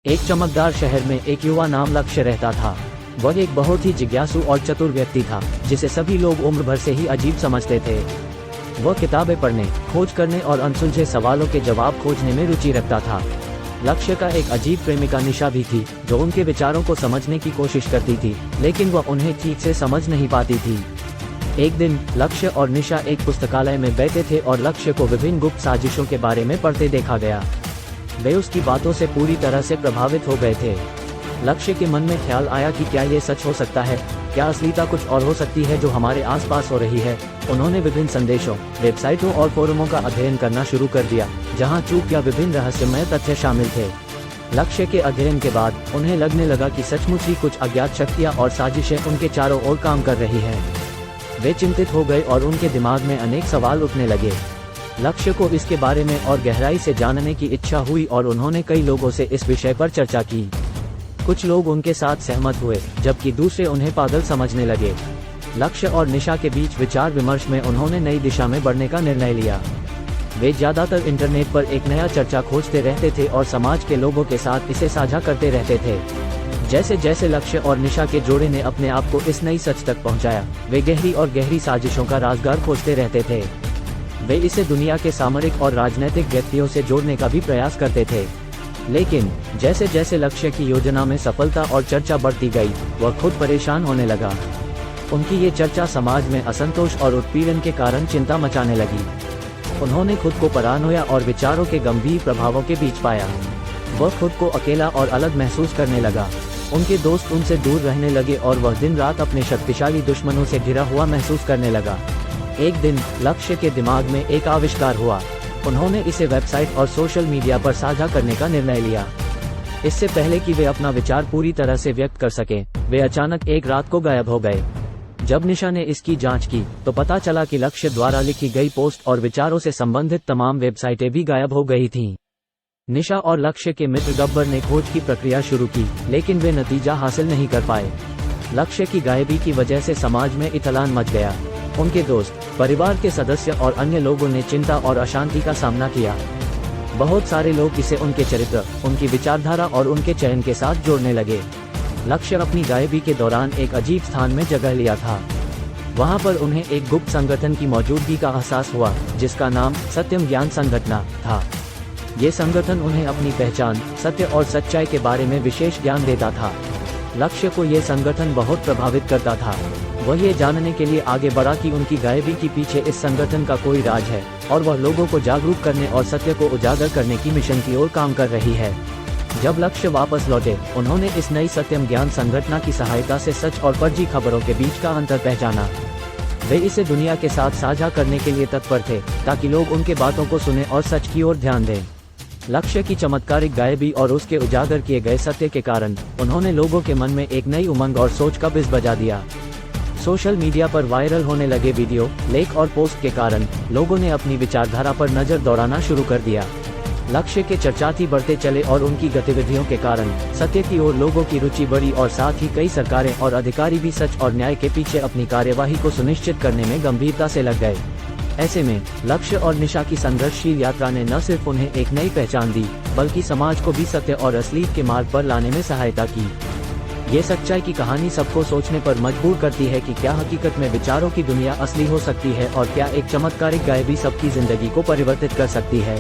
एक चमकदार शहर में एक युवा नाम लक्ष्य रहता था। वह एक बहुत ही जिज्ञासु और चतुर व्यक्ति था, जिसे सभी लोग उम्र भर से ही अजीब समझते थे। वह किताबें पढ़ने, खोज करने और अनसुलझे सवालों के जवाब खोजने में रुचि रखता था। लक्ष्य का एक अजीब प्रेमिका निशा भी थी, जो उनके विचारों को समझने की कोशिश करती थी, लेकिन वह उन्हें ठीक से समझ नहीं पाती थी। एक दिन लक्ष्य और निशा एक पुस्तकालय में बैठे थे और लक्ष्य को विभिन्न गुप्त साजिशों के बारे में पढ़ते देखा गया। वे उसकी बातों से पूरी तरह से प्रभावित हो गए थे। लक्ष्य के मन में ख्याल आया कि क्या ये सच हो सकता है, क्या असलियता कुछ और हो सकती है जो हमारे आसपास हो रही है। उन्होंने विभिन्न संदेशों, वेबसाइटों और फोरमों का अध्ययन करना शुरू कर दिया, जहां चूक या विभिन्न रहस्यमय तथ्य शामिल थे। लक्ष्य के अध्ययन के बाद उन्हें लगने लगा कि सचमुच ही कुछ अज्ञात शक्तियां और साजिशें उनके चारों ओर काम कर रही हैं। वे चिंतित हो गए और उनके दिमाग में अनेक सवाल उठने लगे। लक्ष्य को इसके बारे में और गहराई से जानने की इच्छा हुई और उन्होंने कई लोगों से इस विषय पर चर्चा की। कुछ लोग उनके साथ सहमत हुए, जबकि दूसरे उन्हें पागल समझने लगे। लक्ष्य और निशा के बीच विचार विमर्श में उन्होंने नई दिशा में बढ़ने का निर्णय लिया। वे ज्यादातर इंटरनेट पर एक नया चर्चा खोजते रहते थे और समाज के लोगों के साथ इसे साझा करते रहते थे। जैसे जैसे लक्ष्य और निशा के जोड़े ने अपने आप को इस नई सच तक पहुंचाया, वे गहरी साजिशों का राज़गार खोजते रहते थे। वे इसे दुनिया के सामरिक और राजनीतिक व्यक्तियों से जोड़ने का भी प्रयास करते थे। लेकिन जैसे जैसे लक्ष्य की योजना में सफलता और चर्चा बढ़ती गई, वह खुद परेशान होने लगा। उनकी ये चर्चा समाज में असंतोष और उत्पीड़न के कारण चिंता मचाने लगी। उन्होंने खुद को परानोया और विचारों के गंभीर प्रभावों के बीच पाया। वह खुद को अकेला और अलग महसूस करने लगा। उनके दोस्त उनसे दूर रहने लगे और वह दिन रात अपने शक्तिशाली दुश्मनों से घिरा हुआ महसूस करने लगा। एक दिन लक्ष्य के दिमाग में एक आविष्कार हुआ। उन्होंने इसे वेबसाइट और सोशल मीडिया पर साझा करने का निर्णय लिया। इससे पहले कि वे अपना विचार पूरी तरह से व्यक्त कर सकें, वे अचानक एक रात को गायब हो गए। जब निशा ने इसकी जांच की, तो पता चला कि लक्ष्य द्वारा लिखी गई पोस्ट और विचारों से संबंधित तमाम वेबसाइटें भी गायब हो गई थीं। निशा और लक्ष्य के मित्र गब्बर ने खोज की प्रक्रिया शुरू की, लेकिन वे नतीजा हासिल नहीं कर पाए। लक्ष्य की गायबी की वजह से समाज में इत्मीनान मच गया। उनके दोस्त, परिवार के सदस्य और अन्य लोगों ने चिंता और अशांति का सामना किया। बहुत सारे लोग इसे उनके चरित्र, उनकी विचारधारा और उनके चयन के साथ जोड़ने लगे। लक्ष्य अपनी गायबी के दौरान एक अजीब स्थान में जगह लिया था। वहां पर उन्हें एक गुप्त संगठन की मौजूदगी का एहसास हुआ, जिसका नाम सत्यम ज्ञान संगठन था। ये संगठन उन्हें अपनी पहचान, सत्य और सच्चाई के बारे में विशेष ज्ञान देता था। लक्ष्य को ये संगठन बहुत प्रभावित करता था। वह ये जानने के लिए आगे बढ़ा कि उनकी गायबी के पीछे इस संगठन का कोई राज है, और वह लोगों को जागरूक करने और सत्य को उजागर करने की मिशन की ओर काम कर रही है। जब लक्ष्य वापस लौटे, उन्होंने इस नई सत्यम ज्ञान संगठन की सहायता से सच और फर्जी खबरों के बीच का अंतर पहचाना। वे इसे दुनिया के साथ साझा करने के लिए तत्पर थे, ताकि लोग उनके बातों को सुने और सच की ओर ध्यान दें। लक्ष्य की चमत्कारिक गायबी और उसके उजागर किए गए सत्य के कारण उन्होंने लोगों के मन में एक नई उमंग और सोच का बीज बजा दिया। सोशल मीडिया पर वायरल होने लगे वीडियो, लेख और पोस्ट के कारण लोगों ने अपनी विचारधारा पर नजर दौड़ाना शुरू कर दिया। लक्ष्य के चर्चाती बढ़ते चले और उनकी गतिविधियों के कारण सत्य की ओर लोगों की रुचि बढ़ी और साथ ही कई सरकारें और अधिकारी भी सच और न्याय के पीछे अपनी कार्यवाही को सुनिश्चित करने में गंभीरता से लग गए। ऐसे में लक्ष्य और निशा की संघर्षशील यात्रा ने न सिर्फ उन्हें एक नई पहचान दी, बल्कि समाज को भी सत्य और असलियत के मार्ग पर लाने में सहायता की। ये सच्चाई की कहानी सबको सोचने पर मजबूर करती है कि क्या हकीकत में विचारों की दुनिया असली हो सकती है, और क्या एक चमत्कारिक गायबी सबकी जिंदगी को परिवर्तित कर सकती है।